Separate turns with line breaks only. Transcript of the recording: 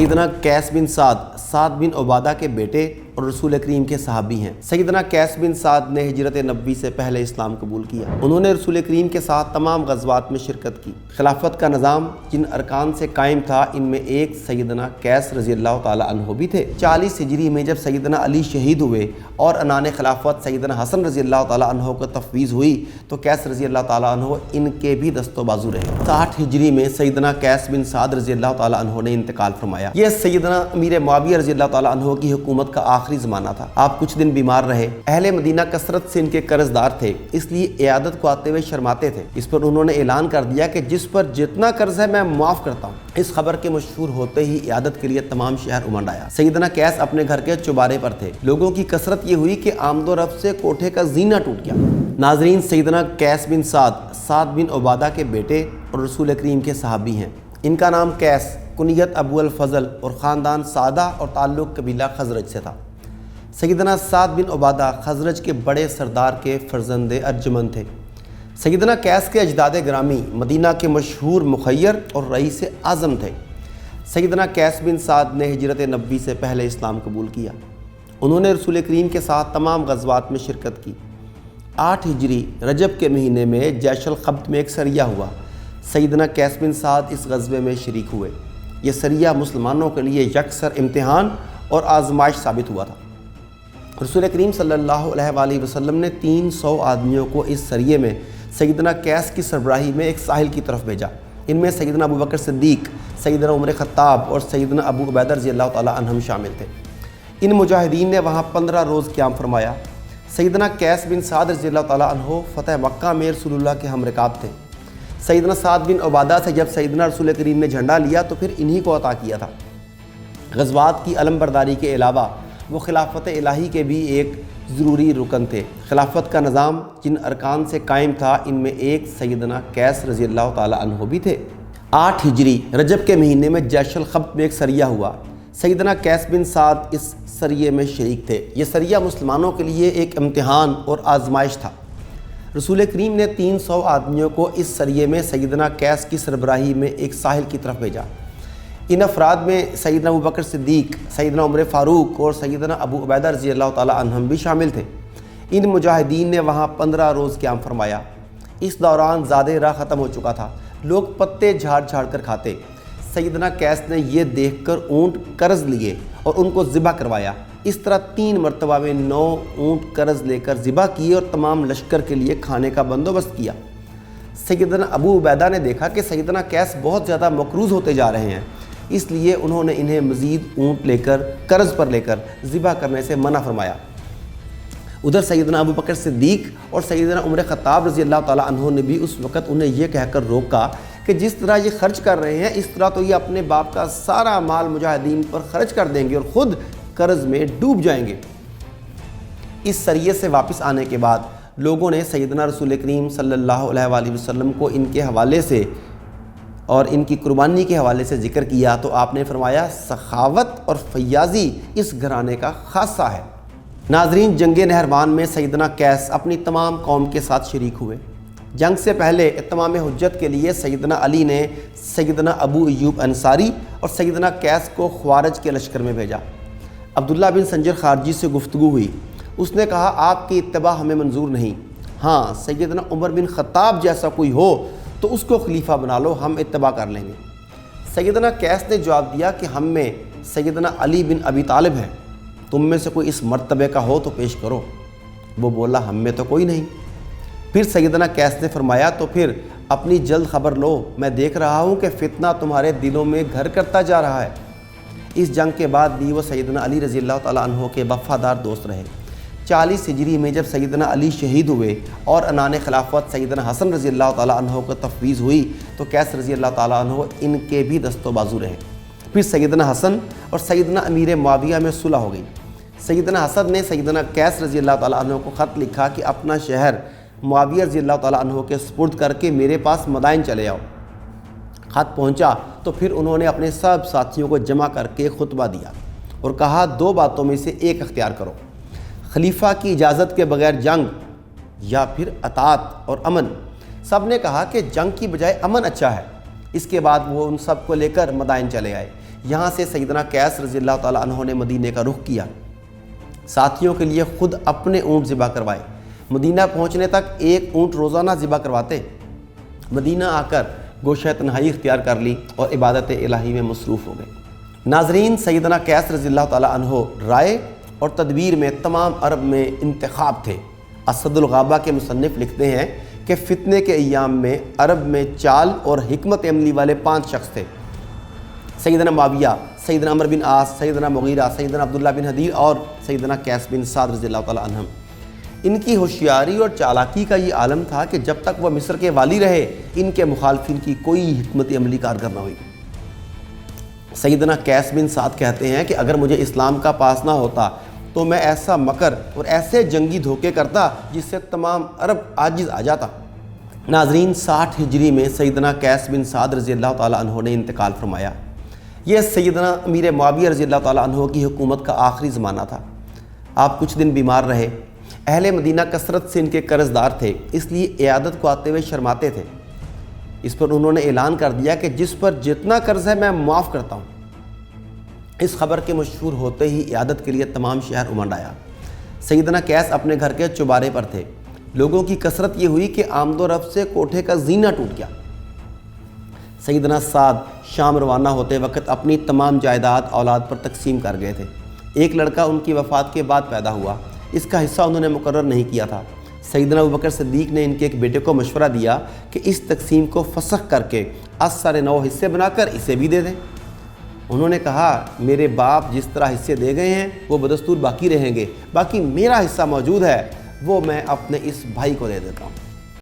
سیدنا قیس بن سعد بن عبادہ کے بیٹے اور رسول کریم کے صحابی ہیں۔ سیدنا قیس بن سعد نے ہجرت نبوی سے پہلے اسلام قبول کیا۔ انہوں نے رسول کریم کے ساتھ تمام غزوات میں شرکت کی۔ خلافت کا نظام جن ارکان سے قائم تھا ان میں ایک سیدنا قیس رضی اللہ تعالی عنہ بھی تھے۔ 40 ہجری میں جب سیدنا علی شہید ہوئے اور عنان خلافت سیدنا حسن رضی اللہ تعالی عنہ کو تفویض ہوئی تو قیس رضی اللہ تعالی عنہ ان کے بھی دست و بازو رہے۔ 60 ہجری میں سیدنا قیس بن سعد رضی اللہ تعالی عنہ نے انتقال فرمایا۔ یہ سیدنا امیر معاویہ رضی اللہ تعالی عنہ کی حکومت کا آخری زمانہ تھا۔ آپ کچھ دن بیمار رہے۔ اہل مدینہ کثرت سے ان کے قرض دار تھے، اس لیے عیادت کو آتے ہوئے شرماتے تھے۔ اس پر انہوں نے اعلان کر دیا کہ جس پر جتنا قرض ہے میں معاف کرتا ہوں۔ اس خبر کے مشہور ہوتے ہی عیادت کے لیے تمام شہر امنڈ آیا۔ سیدنا قیس اپنے گھر کے چوبارے پر تھے۔ لوگوں کی کثرت یہ ہوئی کہ آمد و رفت سے کوٹھے کا زینہ ٹوٹ گیا۔ ناظرین، سیدنا قیس بن سعد بن عبادہ کے بیٹے اور رسول کریم کے صحابی ہیں۔ ان کا نام قیس، کنیت ابو الفضل اور خاندان سعدہ اور تعلق قبیلہ خزرج سے تھا۔ سیدنا سعد بن عبادہ خزرج کے بڑے سردار کے فرزند ارجمند تھے۔ سیدنا قیس کے اجداد گرامی مدینہ کے مشہور مخیر اور رئیس اعظم تھے۔ سیدنا قیس بن سعد نے ہجرت نبوی سے پہلے اسلام قبول کیا۔ انہوں نے رسول کریم کے ساتھ تمام غزوات میں شرکت کی۔ 8 ہجری رجب کے مہینے میں جیش الخبت میں ایک سریہ ہوا۔ سیدنا قیس بن سعد اس غزوے میں شریک ہوئے۔ یہ سریہ مسلمانوں کے لیے یکسر امتحان اور آزمائش ثابت ہوا تھا۔ رسول کریم صلی اللہ علیہ وآلہ وسلم نے 300 آدمیوں کو اس سریے میں سیدنا قیس کی سربراہی میں ایک ساحل کی طرف بھیجا۔ ان میں سیدنا ابو بکر صدیق، سیدنا عمر خطاب اور سیدنا ابو عبیدہ رضی اللہ تعالی عنہم شامل تھے۔ ان مجاہدین نے وہاں 15 روز قیام فرمایا۔ سیدنا قیس بن سعد رضی اللہ تعالی عنہ فتح مکہ میں رسول اللہ کے ہم رکاب تھے۔ سیدنا سعد بن عبادہ سے جب سیدنا رسول کریم نے جھنڈا لیا تو پھر انہی کو عطا کیا تھا۔ غزوات کی علم برداری کے علاوہ وہ خلافت الہی کے بھی ایک ضروری رکن تھے۔ خلافت کا نظام جن ارکان سے قائم تھا ان میں ایک سیدنا قیس رضی اللہ تعالی عنہ بھی تھے۔ 8 ہجری رجب کے مہینے میں جیش الخبت میں ایک سریہ ہوا۔ سیدنا قیس بن سعد اس سریے میں شریک تھے۔ یہ سریہ مسلمانوں کے لیے ایک امتحان اور آزمائش تھا۔ رسول کریم نے 300 آدمیوں کو اس سریے میں سیدنا قیس کی سربراہی میں ایک ساحل کی طرف بھیجا۔ ان افراد میں سیدنا ابو بکر صدیق، سیدنا عمر فاروق اور سیدنا ابو عبیدہ رضی اللہ تعالی عنہم بھی شامل تھے۔ ان مجاہدین نے وہاں 15 روز قیام فرمایا۔ اس دوران زیادہ راہ ختم ہو چکا تھا، لوگ پتے جھاڑ جھاڑ کر کھاتے۔ سیدنا قیس نے یہ دیکھ کر اونٹ قرض لیے اور ان کو ذبح کروایا۔ اس طرح 3 مرتبہ میں 9 اونٹ قرض لے کر ذبح کیے اور تمام لشکر کے لیے کھانے کا بندوبست کیا۔ سیدنا ابو عبیدہ نے دیکھا کہ سیدنا قیس بہت زیادہ مقروض ہوتے جا رہے ہیں، اس لیے انہوں نے انہیں مزید اونٹ لے کر قرض پر لے کر ذبح کرنے سے منع فرمایا۔ ادھر سیدنا ابو بکر صدیق اور سیدنا عمر خطاب رضی اللہ تعالی عنہ نے بھی اس وقت انہیں یہ کہہ کر روکا کہ جس طرح یہ خرچ کر رہے ہیں اس طرح تو یہ اپنے باپ کا سارا مال مجاہدین پر خرچ کر دیں گے اور خود قرض میں ڈوب جائیں گے۔ اس سریے سے واپس آنے کے بعد لوگوں نے سیدنا رسول کریم صلی اللہ علیہ وآلہ وسلم کو ان کے حوالے سے اور ان کی قربانی کے حوالے سے ذکر کیا تو آپ نے فرمایا سخاوت اور فیاضی اس گھرانے کا خاصہ ہے۔ ناظرین، جنگ نہروان میں سیدنا قیس اپنی تمام قوم کے ساتھ شریک ہوئے۔ جنگ سے پہلے اتمام حجت کے لیے سیدنا علی نے سیدنا ابو ایوب انصاری اور سیدنا قیس کو خوارج کے لشکر میں بھیجا۔ عبداللہ بن سنجر خارجی سے گفتگو ہوئی۔ اس نے کہا آپ کی اتباع ہمیں منظور نہیں، ہاں سیدنا عمر بن خطاب جیسا کوئی ہو تو اس کو خلیفہ بنا لو، ہم اتباع کر لیں گے۔ سیدنا قیس نے جواب دیا کہ ہم میں سیدنا علی بن ابی طالب ہیں، تم میں سے کوئی اس مرتبے کا ہو تو پیش کرو۔ وہ بولا ہم میں تو کوئی نہیں۔ پھر سیدنا قیس نے فرمایا تو پھر اپنی جلد خبر لو، میں دیکھ رہا ہوں کہ فتنہ تمہارے دلوں میں گھر کرتا جا رہا ہے۔ اس جنگ کے بعد بھی وہ سیدنا علی رضی اللہ تعالیٰ عنہ کے وفادار دوست رہے۔ 40 ہجری میں جب سیدنا علی شہید ہوئے اور عنان خلافت سیدنا حسن رضی اللہ تعالیٰ عنہ کو تفویض ہوئی تو قیس رضی اللہ تعالیٰ عنہ ان کے بھی دست و بازو رہے۔ پھر سیدنا حسن اور سیدنا امیر معاویہ میں صلح ہو گئی۔ سیدنا حسن نے سیدنا قیس رضی اللہ تعالیٰ عنہ کو خط لکھا کہ اپنا شہر معاویہ رضی اللہ تعالیٰ عنہ کے سپرد کر کے میرے پاس مدائن چلے آؤ۔ خط پہنچا تو پھر انہوں نے اپنے سب ساتھیوں کو جمع کر کے خطبہ دیا اور کہا 2 باتوں میں سے ایک اختیار کرو، خلیفہ کی اجازت کے بغیر جنگ یا پھر اطاعت اور امن۔ سب نے کہا کہ جنگ کی بجائے امن اچھا ہے۔ اس کے بعد وہ ان سب کو لے کر مدائن چلے آئے۔ یہاں سے سیدنا قیس رضی اللہ تعالیٰ عنہ نے مدینے کا رخ کیا، ساتھیوں کے لیے خود اپنے اونٹ ذبح کروائے، مدینہ پہنچنے تک ایک اونٹ روزانہ ذبح کرواتے، مدینہ آ کر گوشہ تنہائی اختیار کر لی اور عبادت الہی میں مصروف ہو گئے۔ ناظرین، سیدنا قیس رضی اللہ تعالیٰ عنہ رائے اور تدبیر میں تمام عرب میں انتخاب تھے۔ اسد الغابہ کے مصنف لکھتے ہیں کہ فتنے کے ایام میں عرب میں چال اور حکمت عملی والے 5 شخص تھے: سیدنا معاویہ، سیدنا عمرو بن عاص، سیدنا مغیرہ، سیدنا عبداللہ بن حدیر اور سیدنا قیس بن سعد رضی اللہ تعالیٰ عنہم۔ ان کی ہوشیاری اور چالاکی کا یہ عالم تھا کہ جب تک وہ مصر کے والی رہے ان کے مخالفین کی کوئی حکمت عملی کارگر نہ ہوئی۔ سیدنا قیس بن سعد کہتے ہیں کہ اگر مجھے اسلام کا پاس نہ ہوتا تو میں ایسا مکر اور ایسے جنگی دھوکے کرتا جس سے تمام عرب عاجز آ جاتا۔ ناظرین، 60 ہجری میں سیدنا قیس بن سعد رضی اللہ تعالیٰ عنہ نے انتقال فرمایا۔ یہ سیدنا امیر معاویہ رضی اللہ تعالیٰ عنہ کی حکومت کا آخری زمانہ تھا۔ آپ کچھ دن بیمار رہے۔ اہل مدینہ کثرت سے ان کے قرض دار تھے، اس لیے عیادت کو آتے ہوئے شرماتے تھے۔ اس پر انہوں نے اعلان کر دیا کہ جس پر جتنا قرض ہے میں معاف کرتا ہوں۔ اس خبر کے مشہور ہوتے ہی عیادت کے لیے تمام شہر امنڈ آیا۔ سیدنا قیس اپنے گھر کے چوبارے پر تھے۔ لوگوں کی کثرت یہ ہوئی کہ آمد و رفت سے کوٹھے کا زینہ ٹوٹ گیا۔ سیدنا سعد شام روانہ ہوتے وقت اپنی تمام جائیداد اولاد پر تقسیم کر گئے تھے۔ ایک لڑکا ان کی وفات کے بعد پیدا ہوا، اس کا حصہ انہوں نے مقرر نہیں کیا تھا۔ سیدنا ابوبکر صدیق نے ان کے ایک بیٹے کو مشورہ دیا کہ اس تقسیم کو فسخ کر کے 9 حصے بنا کر اسے بھی دے دیں۔ انہوں نے کہا، میرے باپ جس طرح حصے دے گئے ہیں وہ بدستور باقی رہیں گے، باقی میرا حصہ موجود ہے، وہ میں اپنے اس بھائی کو دے دیتا ہوں۔